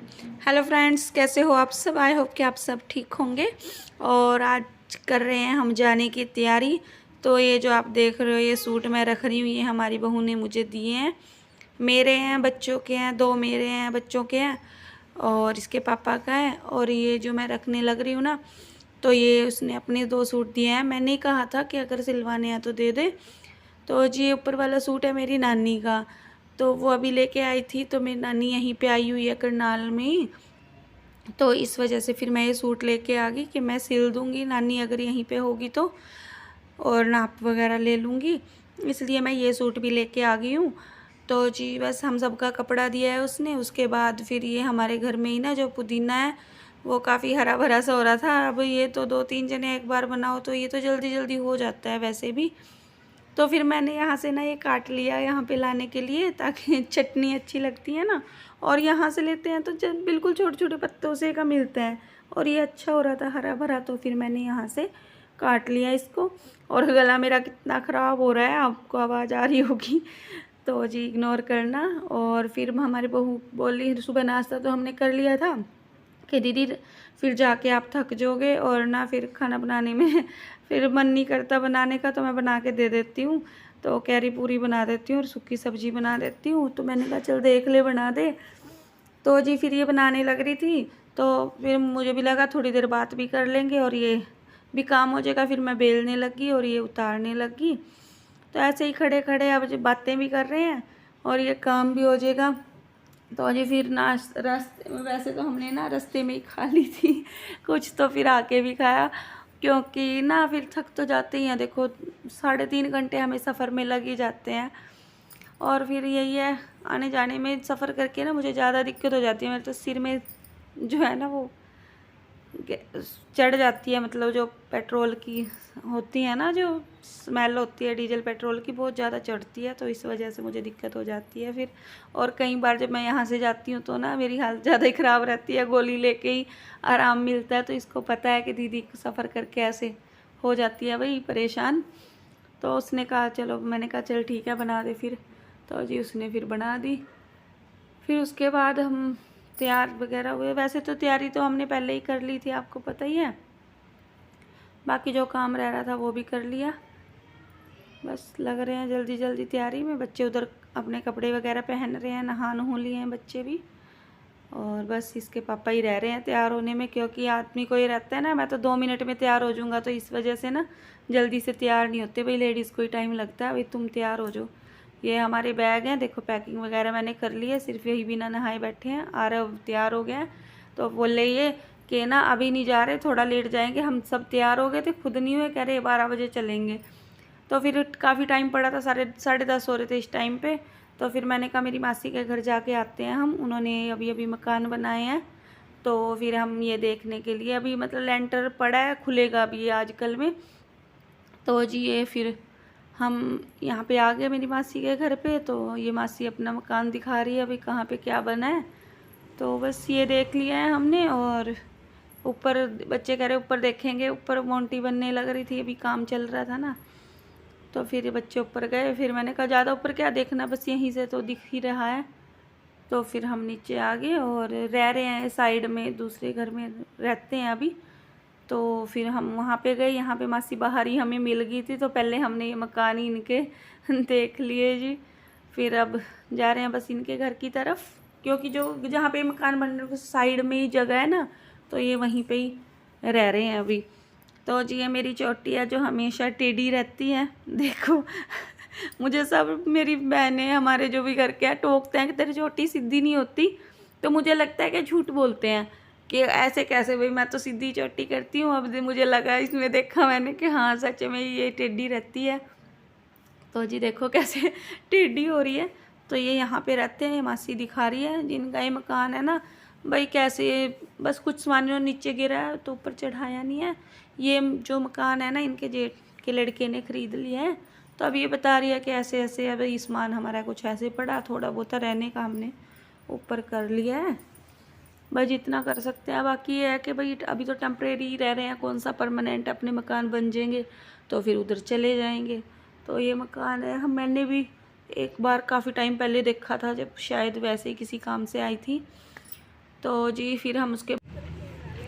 Hello friends, कैसे हो आप सब। आई होप कि आप सब ठीक होंगे। और आज कर रहे हैं हम जाने की तैयारी। तो ये जो आप देख रहे हो ये सूट मैं रख रही हूँ, ये हमारी बहू ने मुझे दिए हैं। मेरे हैं, बच्चों के हैं, दो मेरे हैं, बच्चों के हैं और इसके पापा का है। और ये जो मैं रखने लग रही हूँ ना, तो ये उसने अपने दो सूट दिए हैं। मैंने ही कहा था कि अगर सिलवाने हैं तो दे दे। तो जी ये ऊपर वाला सूट है मेरी नानी का, तो वो अभी लेके आई थी। तो मेरी नानी यहीं पे आई हुई है करनाल में ही, तो इस वजह से फिर मैं ये सूट लेके आ गई कि मैं सिल दूँगी नानी अगर यहीं पे होगी तो, और नाप वगैरह ले लूँगी। इसलिए मैं ये सूट भी लेके आ गई हूँ। तो जी बस हम सबका कपड़ा दिया है उसने। उसके बाद फिर ये हमारे घर में ही ना जो पुदीना है वो काफ़ी हरा भरा सा हो रहा था। अब ये तो 2-3 जने एक बार बनाओ तो ये तो जल्दी जल्दी हो जाता है वैसे भी। तो फिर मैंने यहाँ से ना ये काट लिया यहाँ पे लाने के लिए, ताकि चटनी अच्छी लगती है ना। और यहाँ से लेते हैं तो जब बिल्कुल छोटे छोटे पत्तों से का मिलता है, और ये अच्छा हो रहा था हरा भरा, तो फिर मैंने यहाँ से काट लिया इसको। और गला मेरा कितना ख़राब हो रहा है, आपको आवाज़ आ रही होगी तो जी इग्नोर करना। और फिर हमारी बहू बोली, सुबह नाश्ता तो हमने कर लिया था कि दीदी फिर जाके आप थक जाओगे और ना फिर खाना बनाने में फिर मन नहीं करता बनाने का, तो मैं बना के दे देती हूँ। तो कह रही पूरी बना देती हूँ और सूखी सब्जी बना देती हूँ। तो मैंने कहा चल देख ले बना दे। तो जी फिर ये बनाने लग रही थी, तो फिर मुझे भी लगा थोड़ी देर बात भी कर लेंगे और ये भी काम हो जाएगा। फिर मैं बेलने लगी और ये उतारने लगी। तो ऐसे ही खड़े खड़े अब जो बातें भी कर रहे हैं और ये काम भी हो जाएगा। तो जी फिर रास्ते में, वैसे तो हमने ना रास्ते में ही खा ली थी कुछ, तो फिर आके भी खाया, क्योंकि ना फिर थक तो जाते ही हैं। देखो 3.5 घंटे हमें सफ़र में लग ही जाते हैं। और फिर यही है, आने जाने में सफ़र करके ना मुझे ज़्यादा दिक्कत हो जाती है। मेरे तो सिर में जो है ना वो चढ़ जाती है, मतलब जो पेट्रोल की होती है ना, जो स्मेल होती है डीजल पेट्रोल की, बहुत ज़्यादा चढ़ती है। तो इस वजह से मुझे दिक्कत हो जाती है फिर। और कई बार जब मैं यहाँ से जाती हूँ तो ना मेरी हालत ज़्यादा ही ख़राब रहती है, गोली लेके ही आराम मिलता है। तो इसको पता है कि दीदी सफ़र करके ऐसे हो जाती है भाई परेशान। तो उसने कहा चलो, मैंने कहा चल ठीक है बना दे फिर। तो जी उसने फिर बना दी। फिर उसके बाद हम तैयार वगैरह हुए। वैसे तो तैयारी तो हमने पहले ही कर ली थी, आपको पता ही है। बाकी जो काम रह रहा था वो भी कर लिया। बस लग रहे हैं जल्दी जल्दी तैयारी में। बच्चे उधर अपने कपड़े वगैरह पहन रहे हैं, नहा नुह लिए हैं बच्चे भी। और बस इसके पापा ही रह रहे हैं तैयार होने में, क्योंकि आदमी को ही रहता है ना, मैं तो 2 मिनट में तैयार हो जाऊँगा, तो इस वजह से ना जल्दी से तैयार नहीं होते भाई। लेडीज़ को ही टाइम लगता है, भाई तुम तैयार हो जाओ। ये हमारे बैग हैं, देखो पैकिंग वगैरह मैंने कर ली है, सिर्फ यही बिना नहाए बैठे हैं। आरव तैयार हो गए हैं। तो बोले ये कि ना अभी नहीं जा रहे, थोड़ा लेट जाएंगे। हम सब तैयार हो गए थे, खुद नहीं हुए, कह रहे 12 बजे चलेंगे। तो फिर काफ़ी टाइम पड़ा था, साढ़े 10 हो रहे थे इस टाइम पे। तो फिर मैंने कहा मेरी मासी के घर जाके आते हैं हम, उन्होंने अभी अभी मकान बनाए हैं। तो फिर हम ये देखने के लिए, अभी मतलब लेंटर पड़ा है, खुलेगा अभी ये आजकल में। तो जी ये फिर हम यहाँ पे आ गए मेरी मासी के घर पे। तो ये मासी अपना मकान दिखा रही है अभी कहाँ पे क्या बना है। तो बस ये देख लिया है हमने। और ऊपर बच्चे कह रहे ऊपर देखेंगे, ऊपर मोंटी बनने लग रही थी, अभी काम चल रहा था ना। तो फिर ये बच्चे ऊपर गए। फिर मैंने कहा ज़्यादा ऊपर क्या देखना, बस यहीं से तो दिख ही रहा है। तो फिर हम नीचे आ गए और रह रहे हैं साइड में, दूसरे घर में रहते हैं अभी। तो फिर हम वहाँ पे गए, यहाँ पे मासी बाहर ही हमें मिल गई थी, तो पहले हमने ये मकान ही इनके देख लिए जी। फिर अब जा रहे हैं बस इनके घर की तरफ, क्योंकि जो जहाँ पे मकान बन रहे साइड में ही जगह है ना, तो ये वहीं पे ही रह रहे हैं अभी। तो जी ये मेरी चोटी है जो हमेशा टेढ़ी रहती है, देखो मुझे सब मेरी बहनें हमारे जो भी घर के हैं टोकते हैं कि तेरी चोटी सीधी नहीं होती। तो मुझे लगता है कि झूठ बोलते हैं कि ऐसे कैसे, भाई मैं तो सीधी चोटी करती हूँ। अब मुझे लगा, इसमें देखा मैंने कि हाँ सच में ये टेढ़ी रहती है। तो जी देखो कैसे टेढ़ी हो रही है। तो ये यहाँ पे रहते हैं, मासी दिखा रही है जिनका ये मकान है ना भाई, कैसे बस कुछ सामान जो नीचे गिरा है तो ऊपर चढ़ाया नहीं है। ये जो मकान है ना इनके जेठ के लड़के ने ख़रीद लिया है। तो अब ये बता रही है कि ऐसे ऐसे है भाई, सामान हमारा कुछ ऐसे पड़ा, थोड़ा बहुत रहने का हमने ऊपर कर लिया है, बस जितना कर सकते हैं। बाकी ये है कि भाई अभी तो टेम्परेरी रह रहे हैं, कौन सा परमानेंट, अपने मकान बन जाएंगे तो फिर उधर चले जाएंगे। तो ये मकान है, हम मैंने भी एक बार काफ़ी टाइम पहले देखा था, जब शायद वैसे ही किसी काम से आई थी। तो जी फिर हम उसके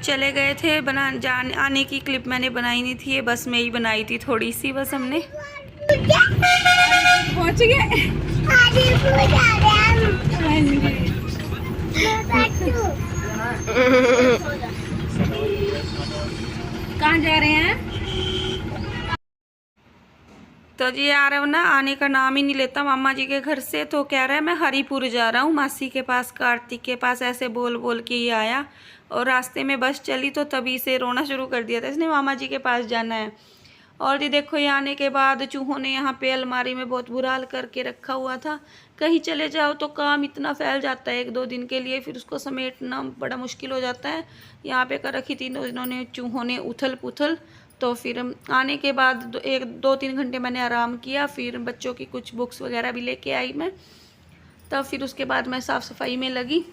चले गए थे। आने की क्लिप मैंने बनाई नहीं थी, ये बस में ही बनाई थी थोड़ी सी, बस हमने पहुंच गए। कहाँ जा रहे हैं? तो जी आरव ना आने का नाम ही नहीं लेता मामा जी के घर से, तो कह रहा है मैं हरिपुर जा रहा हूँ मासी के पास, कार्तिक के पास, ऐसे बोल बोल के ही आया। और रास्ते में बस चली तो तभी से रोना शुरू कर दिया था इसने, मामा जी के पास जाना है। और ये देखो ये आने के बाद चूहों ने यहाँ पे अलमारी में बहुत बुरा हाल करके रखा हुआ था। कहीं चले जाओ तो काम इतना फैल जाता है 1-2 दिन के लिए, फिर उसको समेटना बड़ा मुश्किल हो जाता है। यहाँ पे कर रखी थी इन्होंने चूहों ने उथल पुथल। तो फिर आने के बाद 1-2-3 घंटे मैंने आराम किया, फिर बच्चों की कुछ बुक्स वगैरह भी लेके आई मैं। तब फिर उसके बाद मैं साफ़ सफाई में लगी।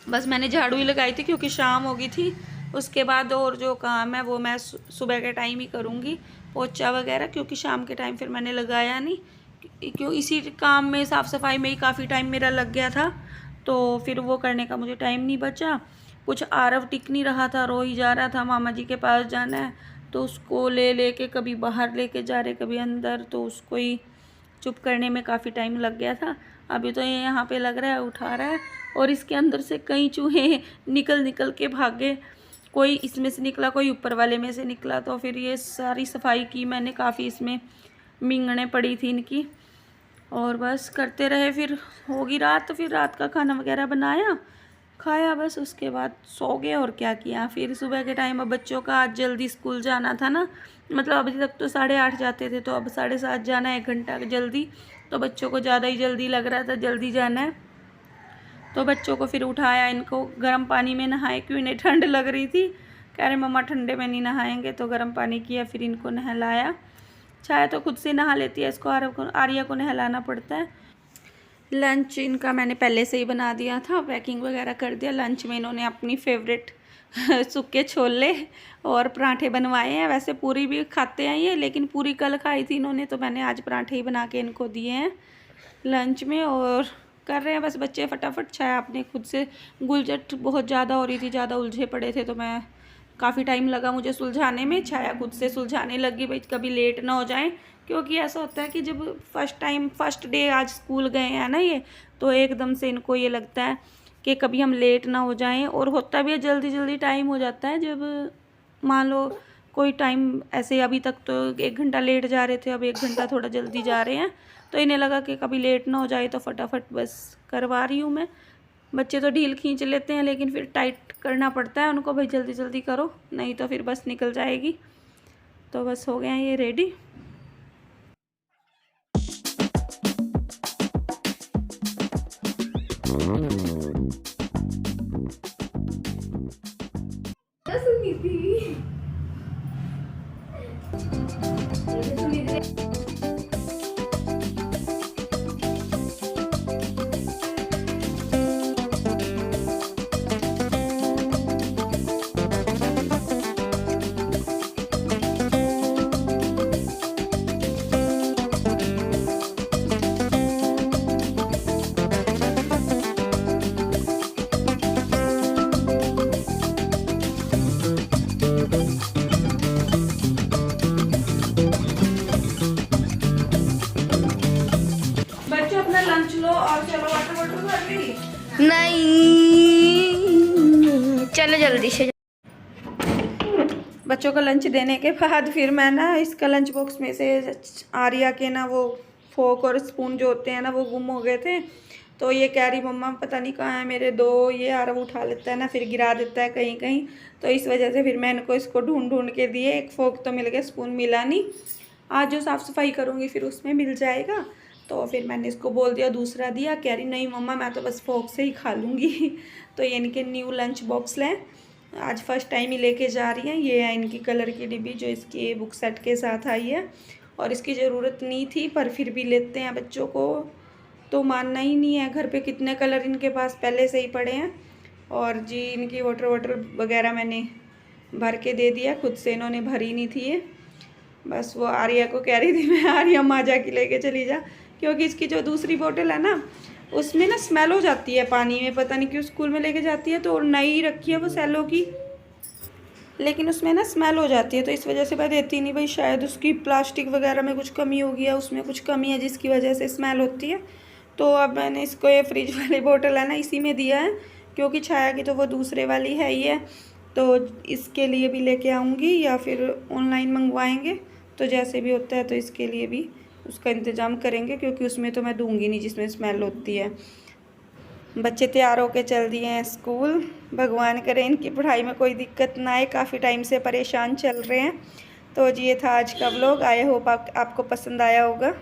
बस मैंने झाड़ू ही लगाई थी क्योंकि शाम हो गई थी। उसके बाद और जो काम है वो मैं सुबह के टाइम ही करूँगी, पोछा वगैरह, क्योंकि शाम के टाइम फिर मैंने लगाया नहीं, क्यों इसी काम में साफ़ सफाई में ही काफ़ी टाइम मेरा लग गया था। तो फिर वो करने का मुझे टाइम नहीं बचा। कुछ आरव टिक नहीं रहा था, रो ही जा रहा था, मामा जी के पास जाना है, तो उसको ले के कभी बाहर लेके जा रहे कभी अंदर, तो उसको ही चुप करने में काफ़ी टाइम लग गया था। अभी तो ये यहाँ पे लग रहा है उठा रहा है, और इसके अंदर से कई चूहे निकल के भागे, कोई इसमें से निकला कोई ऊपर वाले में से निकला। तो फिर ये सारी सफाई की मैंने, काफ़ी इसमें मिंगने पड़ी थी इनकी, और बस करते रहे। फिर होगी रात, तो फिर रात का खाना वगैरह बनाया, खाया, बस उसके बाद सो गए और क्या किया। फिर सुबह के टाइम अब बच्चों का आज जल्दी स्कूल जाना था ना, मतलब अभी तक तो 8:30 जाते थे, तो अब 7:30 जाना है, 1 घंटा जल्दी। तो बच्चों को ज़्यादा ही जल्दी लग रहा था, जल्दी जाना है। तो बच्चों को फिर उठाया, इनको गर्म पानी में नहाए, क्यों इन्हें ठंड लग रही थी, कह रहे मम्मा ठंडे में नहीं नहाएंगे, तो गर्म पानी किया, फिर इनको नहलाया। चाहे तो खुद से नहा लेती है, इसको आर्या को नहलाना पड़ता है। लंच इनका मैंने पहले से ही बना दिया था, पैकिंग वगैरह कर दिया। लंच में इन्होंने अपनी फेवरेट सूखे छोले और पराठे बनवाए हैं। वैसे पूरी भी खाते हैं ये, लेकिन पूरी कल खाई थी इन्होंने, तो मैंने आज पराठे ही बना के इनको दिए हैं लंच में। और कर रहे हैं बस बच्चे फटाफट। छाया अपने खुद से गुलजट बहुत ज़्यादा हो रही थी, ज़्यादा उलझे पड़े थे, तो मैं काफ़ी टाइम लगा मुझे सुलझाने में। छाया खुद से सुलझाने लगी, भाई कभी लेट ना हो जाए, क्योंकि ऐसा होता है कि जब फर्स्ट डे आज स्कूल गए हैं ना ये, तो एकदम से इनको ये लगता है कि कभी हम लेट ना हो जाएं। और होता भी है जल्दी टाइम हो जाता है, जब मान लो कोई टाइम ऐसे, अभी तक तो 1 घंटा लेट जा रहे थे, अब 1 घंटा थोड़ा जल्दी जा रहे हैं, तो इन्हें लगा कि कभी लेट ना हो जाए, तो फटाफट बस करवा रही हूँ मैं। बच्चे तो ढील खींच लेते हैं, लेकिन फिर टाइट करना पड़ता है उनको, भाई जल्दी करो, नहीं तो फिर बस निकल जाएगी। तो बस हो गए हैं ये रेडी। लंच लो और चलो, वाटर बॉटल भर ली? नहीं, चलो जल्दी से। बच्चों को लंच देने के बाद फिर मैं ना इसका लंच बॉक्स में से आर्या के ना वो फोक और स्पून जो होते हैं ना वो गुम हो गए थे। तो ये कह रही मम्मा पता नहीं कहाँ है मेरे 2, ये आरव उठा लेता है ना, फिर गिरा देता है कहीं कहीं, तो इस वजह से फिर मैं इनको इसको ढूंढ के दिए। एक फोक तो मिल गया, स्पून मिला नहीं। आज जो साफ़ सफाई करूँगी फिर उसमें मिल जाएगा, तो फिर मैंने इसको बोल दिया, दूसरा दिया। कह रही नहीं मम्मा मैं तो बस फोक से ही खा लूँगी। तो ये इनके न्यू लंच बॉक्स लें, आज फर्स्ट टाइम ही लेके जा रही हैं। ये है इनकी कलर की डिब्बी जो इसकी बुक सेट के साथ आई है, और इसकी ज़रूरत नहीं थी पर फिर भी लेते हैं, बच्चों को तो मानना ही नहीं है। घर पे कितने कलर इनके पास पहले से ही पड़े हैं। और जी इनकी वाटर वगैरह मैंने भर के दे दिया, खुद से इन्होंने भरी नहीं थी ये। बस वो आर्या को कह रही थी मैं, आर्या माँ जा के लेके चली जा, क्योंकि इसकी जो दूसरी बोतल है ना उसमें ना स्मेल हो जाती है पानी में, पता नहीं क्यों स्कूल में लेके जाती है, तो नई रखी है वो सेलो की, लेकिन उसमें ना स्मेल हो जाती है, तो इस वजह से मैं देती नहीं भाई, शायद उसकी प्लास्टिक वगैरह में कुछ कमी होगी या उसमें कुछ कमी है जिसकी वजह से स्मेल होती है। तो अब मैंने इसको ये फ्रिज वाली बोतल है ना इसी में दिया है, क्योंकि छाया की तो वो दूसरे वाली है ही है, तो इसके लिए भी लेके आऊँगी या फिर ऑनलाइन मंगवाएंगे, तो जैसे भी होता है तो इसके लिए भी उसका इंतज़ाम करेंगे, क्योंकि उसमें तो मैं दूंगी नहीं जिसमें स्मेल होती है। बच्चे तैयार होके चल दिए हैं स्कूल, भगवान करे इनकी पढ़ाई में कोई दिक्कत ना आए, काफ़ी टाइम से परेशान चल रहे हैं। तो जी ये था आज का व्लॉग, आई होप आपको पसंद आया होगा।